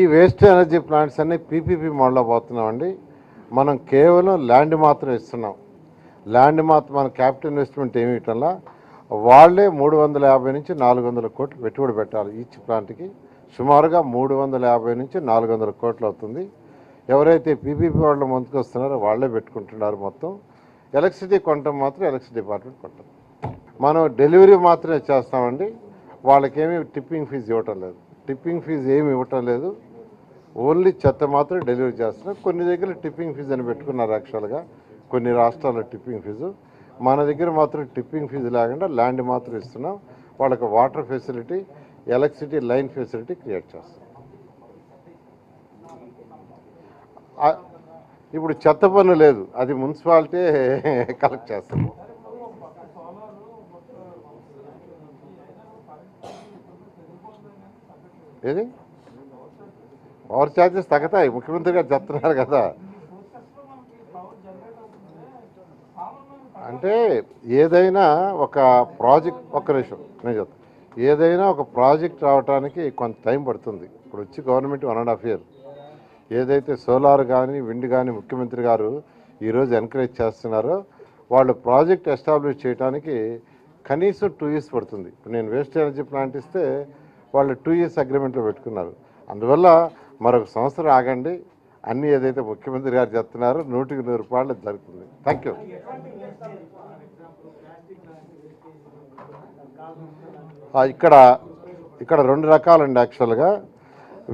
ఈ waste energy plants అన్ని PPP మోడ్లో పోతున్నామండి. మనం కేవలం ల్యాండ్ మాత్రం ఇస్తున్నాం. ల్యాండ్ మాత్రం మన క్యాపిటల్ ఇన్వెస్ట్మెంట్ ఏమి ఇవ్వటంలా వాళ్ళే 350 నుంచి 400 కోట్లు పెట్టుబడి పెట్టాలి. ఈచ్ ప్లాంట్కి సుమారుగా 350 నుంచి 400 కోట్లు అవుతుంది. ఎవరైతే పీపీపీ వాళ్ళు ముందుకు వస్తున్నారో వాళ్ళే పెట్టుకుంటున్నారు. మొత్తం ఎలక్ట్రిసిటీ కొనటం మాత్రం ఎలక్ట్రిసిటీ డిపార్ట్మెంట్ కొంటాం. మనం డెలివరీ మాత్రమే చేస్తామండి. వాళ్ళకేమీ టిప్పింగ్ ఫీజు ఇవ్వటం లేదు. టిప్పింగ్ ఫీజు ఏమి ఇవ్వటం లేదు. ఓన్లీ చెత్త మాత్రం డెలివరీ చేస్తున్నాం. కొన్ని దగ్గర టిప్పింగ్ ఫీజు అని పెట్టుకున్నారు యాక్చువల్గా, కొన్ని రాష్ట్రాల్లో టిప్పింగ్ ఫీజు. మన దగ్గర మాత్రం టిప్పింగ్ ఫీజు లేకుండా ల్యాండ్ మాత్రం ఇస్తున్నాం. వాళ్ళకి water facility, electricity line facility create చేస్తాం. ఇప్పుడు చెత్త పన్ను లేదు, అది మున్సిపాలిటీ కలెక్ట్ చేస్తాం. ఏది పవర్ ఛార్జెస్ తగ్గుతాయి, ముఖ్యమంత్రి గారు చెప్తున్నారు కదా. అంటే ఏదైనా ఒక ప్రాజెక్ట్, ఒక్క నిమిషం నేను చెప్తాను, ఏదైనా ఒక ప్రాజెక్ట్ రావడానికి కొంత టైం పడుతుంది. ఇప్పుడు వచ్చి గవర్నమెంట్ 1.5 year ఏదైతే సోలార్ కానీ విండ్ కానీ ముఖ్యమంత్రి గారు ఈరోజు ఎంకరేజ్ చేస్తున్నారో వాళ్ళు ప్రాజెక్ట్ ఎస్టాబ్లిష్ చేయడానికి కనీసం 2 years పడుతుంది. ఇప్పుడు నేను వేస్ట్ ఎనర్జీ ప్లాంట్ ఇస్తే వాళ్ళు 2 years అగ్రిమెంట్లో పెట్టుకున్నారు. అందువల్ల మరొక సంవత్సరం ఆగండి, అన్నీ ఏదైతే ముఖ్యమంత్రి గారు చెప్తున్నారో 100కి 100 రూపాయలు జరుగుతుంది. Thank you. ఇక్కడ 2 రకాలండి యాక్చువల్గా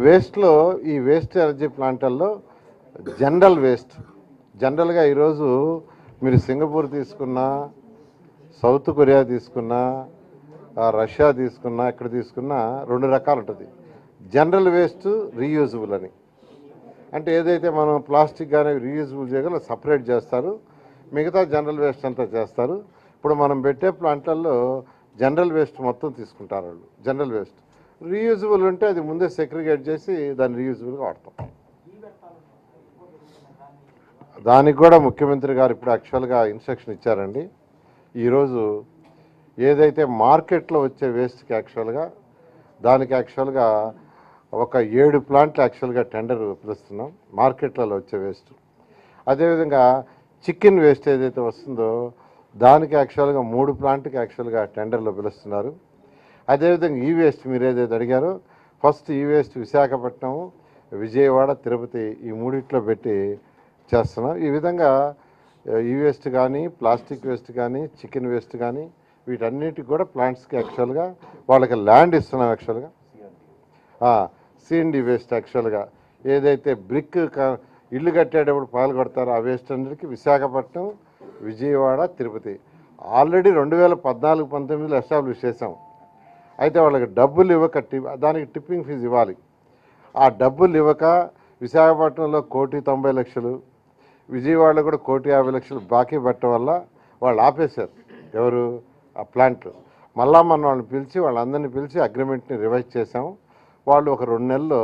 వేస్ట్లో. ఈ వేస్ట్ ఎనర్జీ ప్లాంట్ల్లో జనరల్గా ఈరోజు మీరు సింగపూర్ తీసుకున్నా, సౌత్ కొరియా తీసుకున్నా, రష్యా తీసుకున్నా, ఇక్కడ తీసుకున్నా 2 రకాలు ఉంటుంది. జనరల్ వేస్ట్, రీయూజబుల్ అని. అంటే ఏదైతే మనం ప్లాస్టిక్ కానీ రీయూజబుల్ చేయగల సపరేట్ చేస్తారు, మిగతా జనరల్ వేస్ట్ అంతా చేస్తారు. ఇప్పుడు మనం పెట్టే ప్లాంట్లలో జనరల్ వేస్ట్ మొత్తం తీసుకుంటారు వాళ్ళు. జనరల్ వేస్ట్ రీయూజబుల్ ఉంటే అది ముందే సెగ్రిగేట్ చేసి దాన్ని రీయూజబుల్గా వాడతాం. దానికి కూడా ముఖ్యమంత్రి గారు ఇప్పుడు యాక్చువల్గా ఇన్స్ట్రక్షన్ ఇచ్చారండి. ఈరోజు ఏదైతే మార్కెట్లో వచ్చే వేస్ట్కి దానికి యాక్చువల్గా ఒక 7 ప్లాంట్లు యాక్చువల్గా టెండర్ పిలుస్తున్నాం మార్కెట్లలో వచ్చే వేస్ట్. అదేవిధంగా చికెన్ వేస్ట్ ఏదైతే వస్తుందో దానికి యాక్చువల్గా 3 ప్లాంట్కి యాక్చువల్గా టెండర్లో పిలుస్తున్నారు. అదేవిధంగా ఈ వేస్ట్ మీరు ఏదైతే అడిగారో ఫస్ట్ ఈ వేస్ట్ విశాఖపట్నం, విజయవాడ, తిరుపతి ఈ 3 పెట్టి చేస్తున్నాం. ఈ విధంగా ఈ వేస్ట్ కానీ, ప్లాస్టిక్ వేస్ట్ కానీ, చికెన్ వేస్ట్ కానీ వీటన్నిటికి కూడా ప్లాంట్స్కి యాక్చువల్గా వాళ్ళకి ల్యాండ్ ఇస్తున్నాం. యాక్చువల్గా C&D వేస్ట్ యాక్చువల్గా ఏదైతే బ్రిక్ ఇల్లు కట్టేటప్పుడు పాల్గొడతారో ఆ వేస్ట్ అన్నిటికీ విశాఖపట్నం, విజయవాడ, తిరుపతి ఆల్రెడీ 2014-19లో ఎస్టాబ్లిష్ చేసాం. అయితే వాళ్ళకి డబ్బులు ఇవ్వక దానికి టిప్పింగ్ ఫీజు ఇవ్వాలి. ఆ డబ్బులు ఇవ్వక విశాఖపట్నంలో 1,90,00,000, విజయవాడలో కూడా 1,50,00,000 బాకీ పెట్టడం వల్ల వాళ్ళు ఆపేశారు. ఎవరు? ఆ ప్లాంట్లు. మళ్ళా మనం వాళ్ళని పిలిచి వాళ్ళందరినీ పిలిచి అగ్రిమెంట్ని రివైజ్ చేసాము. వాళ్ళు ఒక 2 నెలల్లో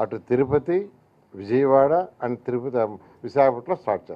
అటు తిరుపతి, విజయవాడ అండ్ విశాఖపట్నంలో స్టార్ట్ చేస్తారు.